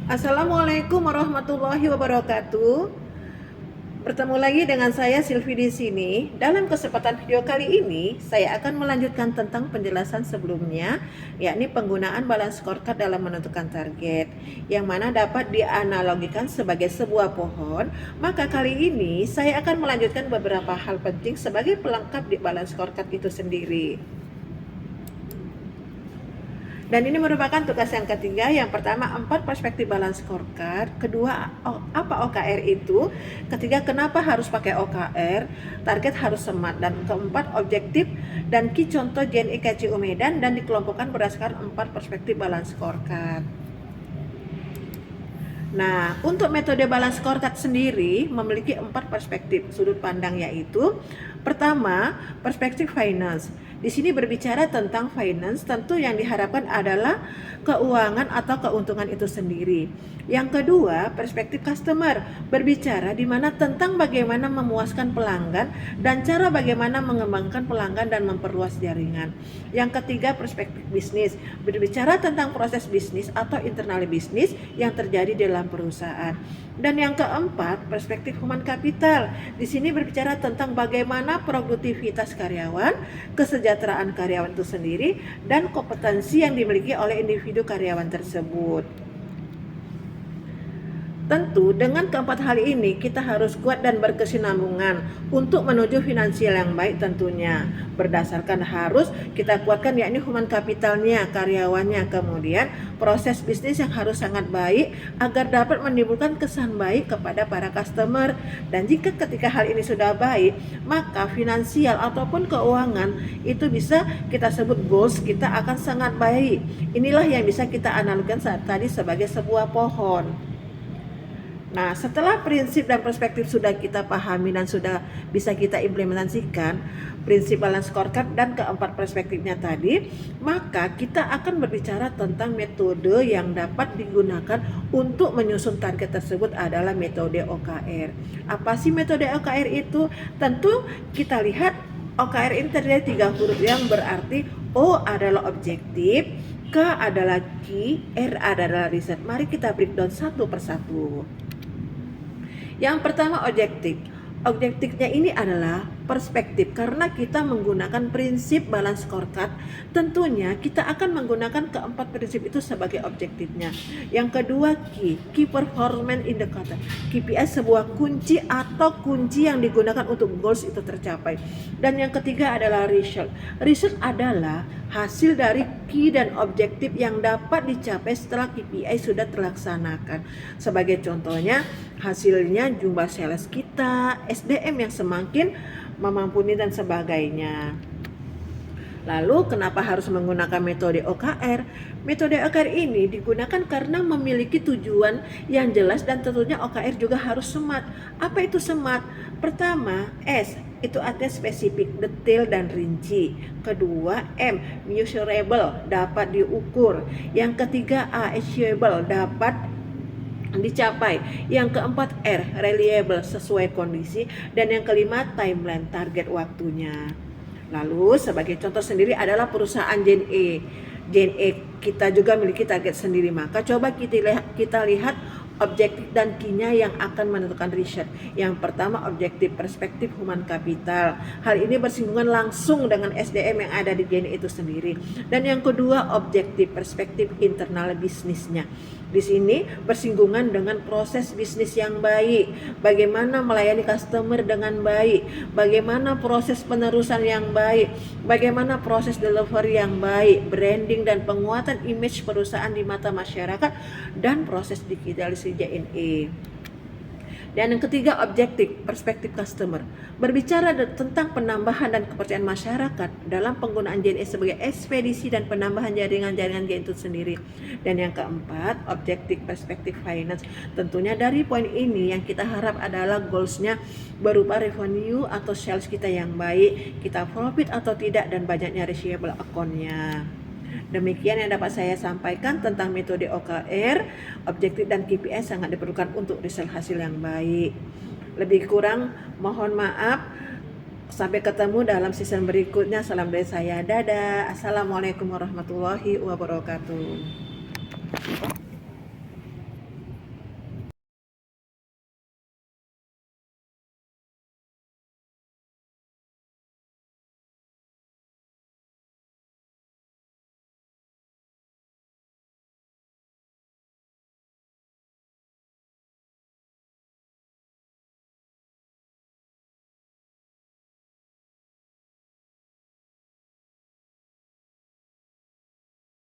Assalamualaikum warahmatullahi wabarakatuh. Bertemu lagi dengan saya Silvi di sini. Dalam kesempatan video kali ini, saya akan melanjutkan tentang penjelasan sebelumnya, yakni penggunaan balance scorecard dalam menentukan target, yang mana dapat dianalogikan sebagai sebuah pohon. Maka kali ini saya akan melanjutkan beberapa hal penting sebagai pelengkap di balance scorecard itu sendiri. Dan ini merupakan tugas yang ketiga. Yang pertama, 4 perspektif balance scorecard. Kedua, apa OKR itu? Ketiga, kenapa harus pakai OKR? Target harus smart. Dan keempat, objektif dan key contoh JNE KCU Medan dan dikelompokkan berdasarkan 4 perspektif balance scorecard. Nah, untuk metode balance scorecard sendiri memiliki 4 perspektif sudut pandang, yaitu pertama, perspektif finance. Di sini berbicara tentang finance, tentu yang diharapkan adalah keuangan atau keuntungan itu sendiri. Yang kedua, perspektif customer, berbicara di mana tentang bagaimana memuaskan pelanggan dan cara bagaimana mengembangkan pelanggan dan memperluas jaringan. Yang ketiga, perspektif bisnis, berbicara tentang proses bisnis atau internal bisnis yang terjadi dalam perusahaan. Dan yang keempat, perspektif human capital. Di sini berbicara tentang bagaimana produktivitas karyawan, kesejahteraan karyawan itu sendiri, dan kompetensi yang dimiliki oleh individu karyawan tersebut. Tentu dengan keempat hal ini kita harus kuat dan berkesinambungan untuk menuju finansial yang baik tentunya. Berdasarkan harus kita kuatkan yakni human capitalnya, karyawannya, kemudian proses bisnis yang harus sangat baik agar dapat menimbulkan kesan baik kepada para customer. Dan jika ketika hal ini sudah baik, maka finansial ataupun keuangan itu bisa kita sebut goals kita akan sangat baik. Inilah yang bisa kita analogikan saat tadi sebagai sebuah pohon. Nah, setelah prinsip dan perspektif sudah kita pahami dan sudah bisa kita implementasikan prinsip balance scorecard dan keempat perspektifnya tadi, maka kita akan berbicara tentang metode yang dapat digunakan untuk menyusun target tersebut adalah metode OKR. Apa sih metode OKR itu? Tentu kita lihat OKR ini terdiri dari 3 huruf yang berarti O adalah objektif, K adalah key, R adalah riset. Mari kita breakdown satu persatu. Yang pertama, objektif. Objektifnya ini adalah perspektif karena kita menggunakan prinsip balance scorecard. Tentunya kita akan menggunakan keempat prinsip itu sebagai objektifnya. Yang kedua, key performance indicator. KPI sebuah kunci atau kunci yang digunakan untuk goals itu tercapai. Dan yang ketiga adalah result. Result adalah hasil dari key dan objektif yang dapat dicapai setelah KPI sudah terlaksanakan. Sebagai contohnya, hasilnya jumlah sales kita, SDM yang semakin memampuni dan sebagainya. Lalu kenapa harus menggunakan metode OKR? Metode OKR ini digunakan karena memiliki tujuan yang jelas dan tentunya OKR juga harus smart. Apa itu smart? Pertama, S itu artinya spesifik, detail dan rinci. Kedua, M measurable, dapat diukur. Yang ketiga, A achievable, dapat dicapai. Yang keempat, R reliable, sesuai kondisi. Dan yang kelima, timeline, target waktunya. Lalu sebagai contoh sendiri adalah perusahaan JNE. JNE kita juga memiliki target sendiri, maka coba kita lihat objektif dan key-nya yang akan menentukan riset. Yang pertama, objektif perspektif human capital. Hal ini bersinggungan langsung dengan SDM yang ada di JNE itu sendiri. Dan yang kedua, objektif perspektif internal bisnisnya. Di sini bersinggungan dengan proses bisnis yang baik, bagaimana melayani customer dengan baik, bagaimana proses penerusan yang baik, bagaimana proses delivery yang baik, branding dan penguatan image perusahaan di mata masyarakat, dan proses digitalisasi JNE. Dan yang ketiga, objektif perspektif customer, berbicara tentang penambahan dan kepercayaan masyarakat dalam penggunaan JNE sebagai ekspedisi dan penambahan jaringan-jaringan JNE itu sendiri. Dan yang keempat, objektif perspektif finance. Tentunya dari poin ini yang kita harap adalah goalsnya berupa revenue atau sales kita yang baik, kita profit atau tidak, dan banyaknya receivable account-nya. Demikian yang dapat saya sampaikan tentang metode OKR. Objektif dan KPI sangat diperlukan untuk result hasil yang baik. Lebih kurang mohon maaf. Sampai ketemu dalam season berikutnya. Salam dari saya. Dadah. Assalamualaikum warahmatullahi wabarakatuh.